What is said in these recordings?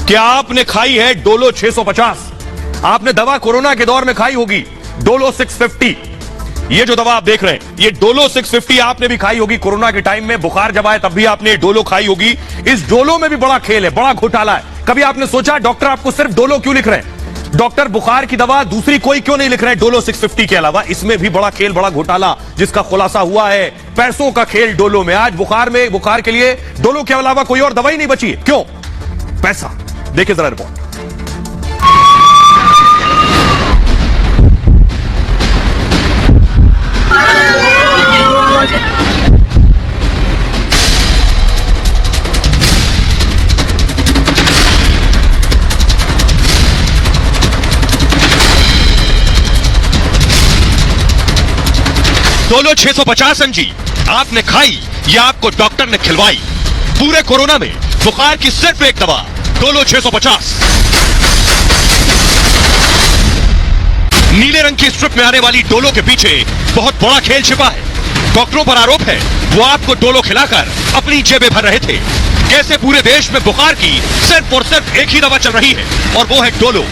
क्या आपने खाई है डोलो 650? आपने दवा कोरोना के दौर में खाई होगी डोलो 650। ये जो दवा आप देख रहे हैं ये डोलो 650 आपने भी खाई होगी कोरोना के टाइम में, बुखार जब आए तब भी आपने डोलो खाई होगी। इस डोलो में भी बड़ा खेल है, बड़ा घोटाला है। कभी आपने सोचा डॉक्टर आपको सिर्फ डोलो क्यों लिख रहे हैं? डॉक्टर बुखार की दवा दूसरी कोई क्यों नहीं लिख रहे हैं डोलो 650 के अलावा? इसमें भी बड़ा खेल, बड़ा घोटाला जिसका खुलासा हुआ है। पैसों का खेल डोलो में। आज बुखार के लिए डोलो के अलावा कोई और दवाई नहीं बची है। क्यों? पैसा। देखिए जरा रिपोर्ट। डोलो 650 mg आपने खाई या आपको डॉक्टर ने खिलवाई? पूरे कोरोना में बुखार की सिर्फ एक दवा डोलो 650। नीले रंग की स्ट्रिप में आने वाली डोलो के पीछे बहुत बड़ा खेल छिपा है। डॉक्टरों पर आरोप है वो आपको डोलो खिलाकर अपनी जेबें भर रहे थे। कैसे पूरे देश में बुखार की सिर्फ और सिर्फ एक ही दवा चल रही है और वो है डोलो।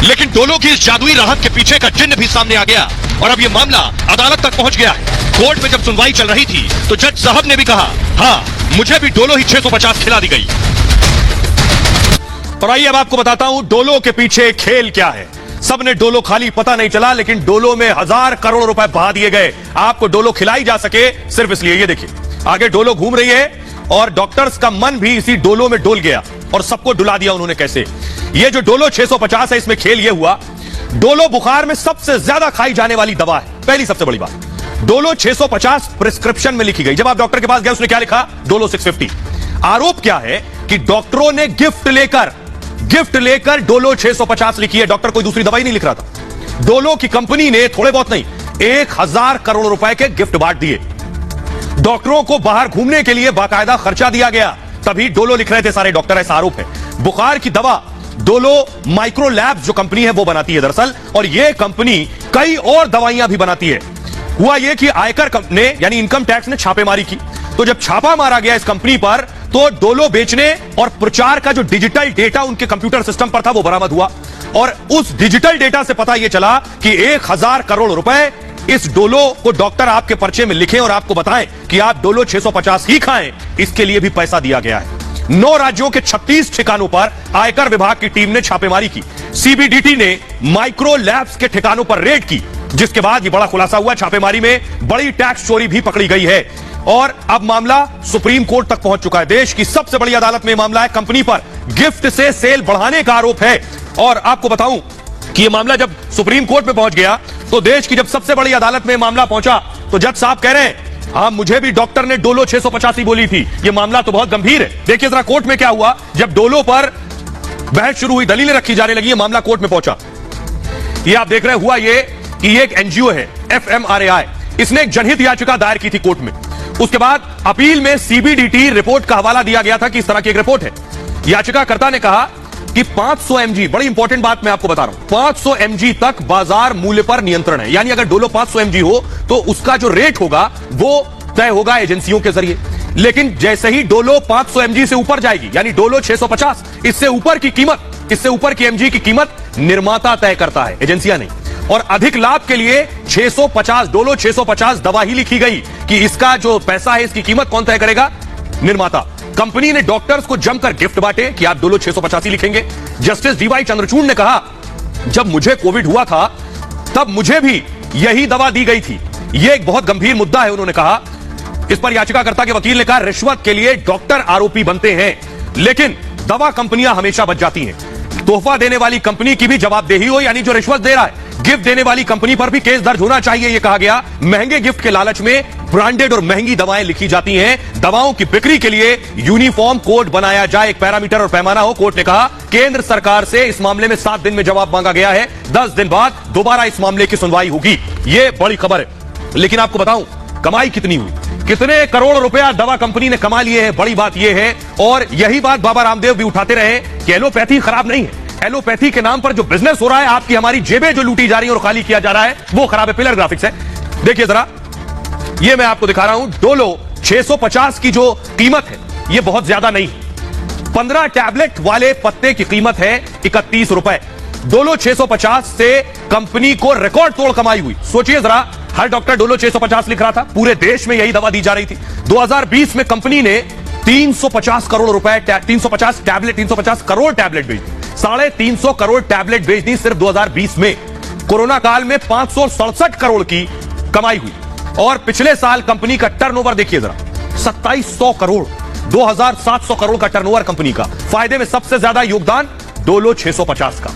लेकिन डोलो की इस जादुई राहत के पीछे का जिन्न भी सामने आ गया और अब ये मामला अदालत तक पहुंच गया है। कोर्ट में जब सुनवाई चल रही थी तो जज साहब ने भी कहा, हाँ मुझे भी डोलो ही 650 खिला दी गई। और आइए अब आपको बताता हूं डोलो के पीछे खेल क्या है। सबने डोलो खाली पता नहीं चला, लेकिन डोलो में 1000 करोड़ रुपए बहा दिए गए आपको डोलो खिलाई जा सके सिर्फ इसलिए। ये देखिए आगे डोलो घूम रही है और डॉक्टर्स का मन भी इसी डोलो में डोल गया और सबको डुला दिया उन्होंने। कैसे? ये जो डोलो 650 है इसमें खेल ये हुआ, डोलो बुखार में सबसे ज्यादा खाई जाने वाली दवा है। पहली सबसे बड़ी बात, डोलो 650 प्रिस्क्रिप्शन में लिखी गई। जब आप डॉक्टर के पास गए उसने क्या लिखा? डोलो 650। आरोप क्या है कि डॉक्टरों ने गिफ्ट लेकर डोलो 650 लिखी है। डॉक्टर कोई दूसरी दवाई नहीं लिख रहा था। डोलो की कंपनी ने थोड़े बहुत नहीं 1000 करोड़ रुपए के गिफ्ट बांट दिए। डॉक्टरों को बाहर घूमने के लिए बाकायदा खर्चा दिया गया, तभी डोलो लिख रहे थे सारे डॉक्टर, ऐसा आरोप है। बुखार की दवा डोलो माइक्रो लैब्स जो कंपनी है वो बनाती है दरअसल, और ये कंपनी कई और दवाइयां भी बनाती है। हुआ ये कि आयकर ने यानी इनकम टैक्स ने छापेमारी की, तो जब छापा मारा गया इस कंपनी पर तो डोलो बेचने और प्रचार का जो डिजिटल डेटा उनके कंप्यूटर सिस्टम पर था वो बरामद हुआ। और उस डिजिटल डेटा से पता यह चला कि 1000 करोड़ रुपए इस डोलो को डॉक्टर आपके पर्चे में लिखें और आपको बताएं कि आप डोलो 650 ही खाएं, इसके लिए भी पैसा दिया गया है। 9 राज्यों के 36 ठिकानों पर आयकर विभाग की टीम ने छापेमारी की। सीबीडीटी ने माइक्रो लैब्स के ठिकानों पर रेड की, जिसके बाद यह बड़ा खुलासा हुआ। छापेमारी में बड़ी टैक्स चोरी भी पकड़ी गई है और अब मामला सुप्रीम कोर्ट तक पहुंच चुका है। देश की सबसे बड़ी अदालत में मामला है। कंपनी पर गिफ्ट से सेल बढ़ाने का आरोप है। और आपको बताऊं कि यह मामला जब सुप्रीम कोर्ट में पहुंच गया तो देश की जब सबसे बड़ी अदालत में मामला पहुंचा तो जज साहब कह रहे हैं, हाँ मुझे भी डॉक्टर ने डोलो 650 ही बोली थी, यह मामला तो बहुत गंभीर है। देखिए जरा कोर्ट में क्या हुआ। जब डोलो पर बहस शुरू हुई, दलीलें रखी जाने लगी, मामला कोर्ट में पहुंचा। ये आप देख रहे, हुआ ये कि ये एक एनजीओ है FMRAI, इसने एक जनहित याचिका दायर की थी कोर्ट में। उसके बाद अपील में सीबीडीटी रिपोर्ट का हवाला दिया गया था कि इस तरह की एक रिपोर्ट है। याचिकाकर्ता ने कहा कि 500 mg, बड़ी इंपॉर्टेंट बात मैं आपको बता रहा हूं, 500 mg तक बाजार मूल्य पर नियंत्रण है। यानी अगर डोलो 500 mg हो तो उसका जो रेट होगा वो तय होगा एजेंसियों के जरिए। लेकिन जैसे ही डोलो 500 mg से ऊपर जाएगी, यानी डोलो 650, इससे ऊपर की mg की कीमत निर्माता तय करता है, एजेंसियां नहीं। और अधिक लाभ के लिए 650 डोलो 650 दवा ही लिखी गई कि इसका जो पैसा है, इसकी कीमत कौन तय करेगा? निर्माता। कंपनी ने डॉक्टर्स को जमकर गिफ्ट बांटे कि आप डोलो 650 ही लिखेंगे। जस्टिस डीवाई चंद्रचूड़ ने कहा, जब मुझे कोविड हुआ था तब मुझे भी यही दवा दी गई थी। यह एक बहुत गंभीर मुद्दा है, उन्होंने कहा। इस पर याचिकाकर्ता के वकील ने कहा, रिश्वत के लिए डॉक्टर आरोपी बनते हैं, लेकिन दवा कंपनियां हमेशा बच जाती हैं। तोहफा देने वाली कंपनी की भी जवाबदेही हो, यानी जो रिश्वत दे रहा है, गिफ्ट देने वाली कंपनी पर भी केस दर्ज होना चाहिए, यह कहा गया। महंगे गिफ्ट के लालच में ब्रांडेड और महंगी दवाएं लिखी जाती हैं। दवाओं की बिक्री के लिए यूनिफॉर्म कोड बनाया जाए, एक पैरामीटर और पैमाना हो। कोर्ट ने कहा केंद्र सरकार से इस मामले में 7 दिन में जवाब मांगा गया है। 10 दिन बाद दोबारा इस मामले की सुनवाई होगी। यह बड़ी खबर है। लेकिन आपको बताऊं कमाई कितनी हुई, कितने करोड़ रुपया दवा कंपनी ने कमा लिए हैं, बड़ी बात यह है। और यही बात बाबा रामदेव भी उठाते रहे कि एलोपैथी खराब नहीं है। एलोपैथी के नाम पर जो बिजनेस हो रहा है, आपकी हमारी जेबें जो लूटी जा रही है और खाली किया जा रहा है, वो खराब है। पिलर ग्राफिक्स है, देखिए जरा, ये मैं आपको दिखा रहा हूं। डोलो 650 की जो कीमत है ये बहुत ज्यादा नहीं है। 15 टैबलेट वाले पत्ते की कीमत है 31 रुपए। डोलो 650 से कंपनी को रिकॉर्ड तोड़ कमाई हुई। सोचिए जरा, हर डॉक्टर डोलो 650 लिख रहा था, पूरे देश में यही दवा दी जा रही थी। 2020 में कंपनी ने 350 करोड़ रुपए 350 करोड़ टैबलेट बेच दी। 350 करोड़ टैबलेट बेच दी सिर्फ 2020 में। कोरोना काल में 567 करोड़ की कमाई हुई और पिछले साल कंपनी का टर्नओवर देखिए जरा, 2700 करोड़, 2700 करोड़ का टर्नओवर कंपनी का। फायदे में सबसे ज्यादा योगदान डोलो 650 का।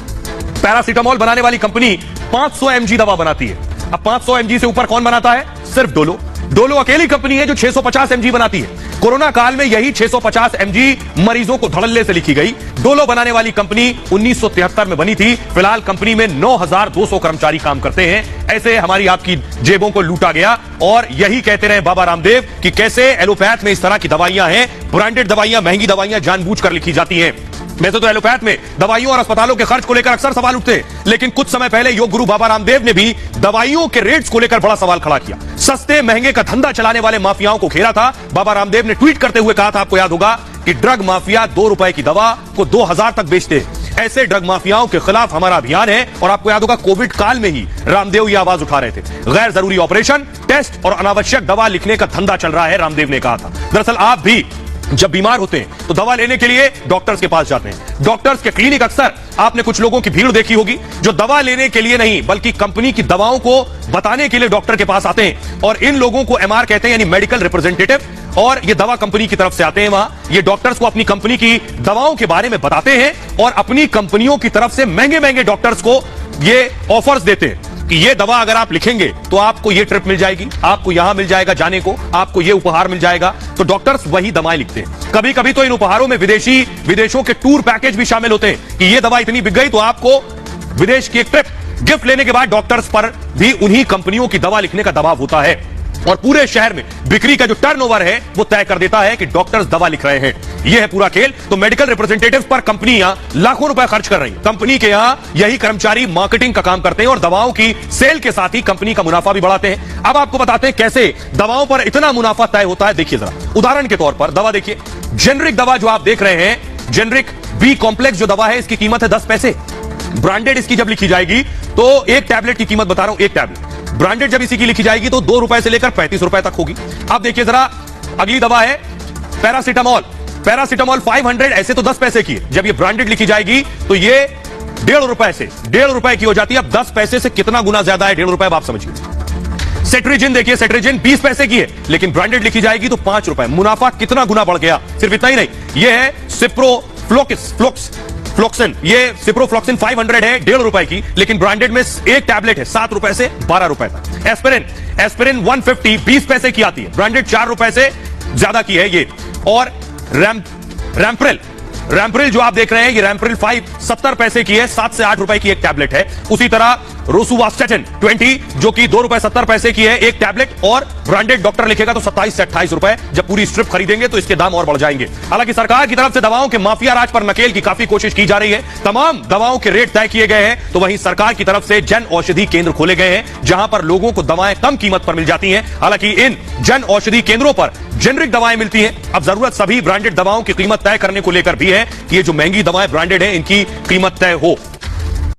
पैरासीटामोल बनाने वाली कंपनी 500 mg दवा बनाती है। अब 500 mg से ऊपर कौन बनाता है? सिर्फ डोलो। डोलो अकेली कंपनी है जो 650 mg बनाती है। कोरोना काल में यही 650 mg मरीजों को धड़ल्ले से लिखी गई। डोलो बनाने वाली कंपनी 1973 में बनी थी। फिलहाल कंपनी में 9200 कर्मचारी काम करते हैं। ऐसे हमारी आपकी जेबों को लूटा गया। और यही कहते रहे बाबा रामदेव कि कैसे एलोपैथ में इस तरह की दवाइयां हैं, ब्रांडेड दवाइयां, महंगी दवाइयां जानबूझकर लिखी जाती हैं। वैसे तो एलोपैथ में दवाइयों और अस्पतालों के खर्च को लेकर अक्सर सवाल उठते हैं, लेकिन कुछ समय पहले योग गुरु बाबा रामदेव ने भी दवाइयों के रेट्स को लेकर बड़ा सवाल खड़ा किया। सस्ते महंगे का धंधा चलाने वाले माफियाओं को घेरा था। बाबा रामदेव ने ट्वीट करते हुए कहा था, आपको याद होगा, कि ड्रग माफिया 2 रुपए की दवा को 2000 तक बेचते हैं। ऐसे ड्रग माफियाओं के खिलाफ हमारा अभियान है। और आपको याद होगा, कोविड काल में ही रामदेव ये आवाज उठा रहे थे। गैर जरूरी ऑपरेशन, टेस्ट और अनावश्यक दवा लिखने का धंधा चल रहा है, रामदेव ने कहा था। दरअसल आप भी जब बीमार होते हैं तो दवा लेने के लिए डॉक्टर्स के पास जाते हैं। डॉक्टर्स के क्लिनिक अक्सर आपने कुछ लोगों की भीड़ देखी होगी जो दवा लेने के लिए नहीं बल्कि कंपनी की दवाओं को बताने के लिए डॉक्टर के पास आते हैं। और इन लोगों को एमआर कहते हैं, यानी मेडिकल रिप्रेजेंटेटिव। और ये दवा कंपनी की तरफ से आते हैं वहां। ये डॉक्टर्स को अपनी कंपनी की दवाओं के बारे में बताते हैं और अपनी कंपनियों की तरफ से महंगे महंगे डॉक्टर्स को ये ऑफर्स देते हैं कि ये दवा अगर आप लिखेंगे तो आपको ये ट्रिप मिल जाएगी, आपको यहां मिल जाएगा जाने को, आपको ये उपहार मिल जाएगा। तो डॉक्टर्स वही दवाएं लिखते हैं। कभी कभी तो इन उपहारों में विदेशों के टूर पैकेज भी शामिल होते हैं कि ये दवा इतनी बिक गई तो आपको विदेश की एक ट्रिप गिफ्ट लेने के बाद डॉक्टर्स पर भी उन्हीं कंपनियों की दवा लिखने का दबाव होता है। और पूरे शहर में बिक्री का जो टर्नओवर है वो तय कर देता है कि डॉक्टर्स दवा लिख रहे हैं। यह है पूरा खेल। तो मेडिकल रिप्रेजेंटेटिव्स पर कंपनियां लाखों रुपए खर्च कर रही हैं। कंपनी के यहां यही कर्मचारी मार्केटिंग का काम करते हैं और दवाओं की सेल के साथ ही कंपनी का मुनाफा भी बढ़ाते हैं। अब आपको बताते हैं कैसे दवाओं पर इतना मुनाफा तय होता है। देखिए जरा, उदाहरण के तौर पर दवा देखिए, जेनरिक दवा जो आप देख रहे हैं, जेनरिक बी कॉम्प्लेक्स जो दवा है, इसकी कीमत है 10 पैसे। ब्रांडेड इसकी जब लिखी जाएगी तो एक टैबलेट की कीमत बता रहा हूं, एक टैबलेट ब्रांडेड जब इसी की लिखी जाएगी तो 2 रुपए से लेकर 35 रुपए तक होगी। अब देखिए जरा, अगली दवा है पैरासीटामोल। पैरासीटामोल 500 ऐसे तो 10 पैसे की है, जब ये ब्रांडेड लिखी जाएगी तो ये 1.5 रुपए से 1.5 रुपए की हो जाती है। अब 10 पैसे से कितना गुना ज्यादा है 1.5 रुपए, आप समझिए। सेट्रिजिन देखिए, सेट्रिजिन 20 पैसे की है लेकिन ब्रांडेड लिखी जाएगी तो 5 रुपए। मुनाफा कितना गुना बढ़ गया। सिर्फ इतना ही नहीं, ये है सिप्रोफ्लोक्सिन, ये सिप्रोफ्लोक्सिन 500 है 1.5 रुपए की, लेकिन ब्रांडेड में एक टैबलेट है 7 रुपए से 12 रुपए तक। एस्पिरिन 150 20 पैसे की आती है, ब्रांडेड 4 रुपए से ज्यादा की है ये। और रैम्प्रिल जो आप देख रहे हैं, ये रैम्प्रिल 5 70 पैसे की है, 7 से 8 रुपए की एक टैबलेट है। उसी तरह रोसुवास्टेटिन 20 जो कि 2 रुपए 70 पैसे की है एक टैबलेट, और ब्रांडेड डॉक्टर लिखेगा तो 27 से 28 रुपए। जब पूरी स्ट्रिप खरीदेंगे तो इसके दाम और बढ़ जाएंगे। हालांकि सरकार की तरफ से दवाओं के माफिया राज पर नकेल की काफी कोशिश की जा रही है। तमाम दवाओं के रेट तय किए गए हैं, तो वहीं सरकार की तरफ से जन औषधि केंद्र खोले गए हैं जहां पर लोगों को दवाएं कम कीमत पर मिल जाती हैं। हालांकि इन जन औषधि केंद्रों पर जेनरिक दवाएं मिलती हैं। अब जरूरत सभी ब्रांडेड दवाओं की कीमत तय करने को लेकर भी है कि ये जो महंगी दवाएं ब्रांडेड है इनकी कीमत तय हो।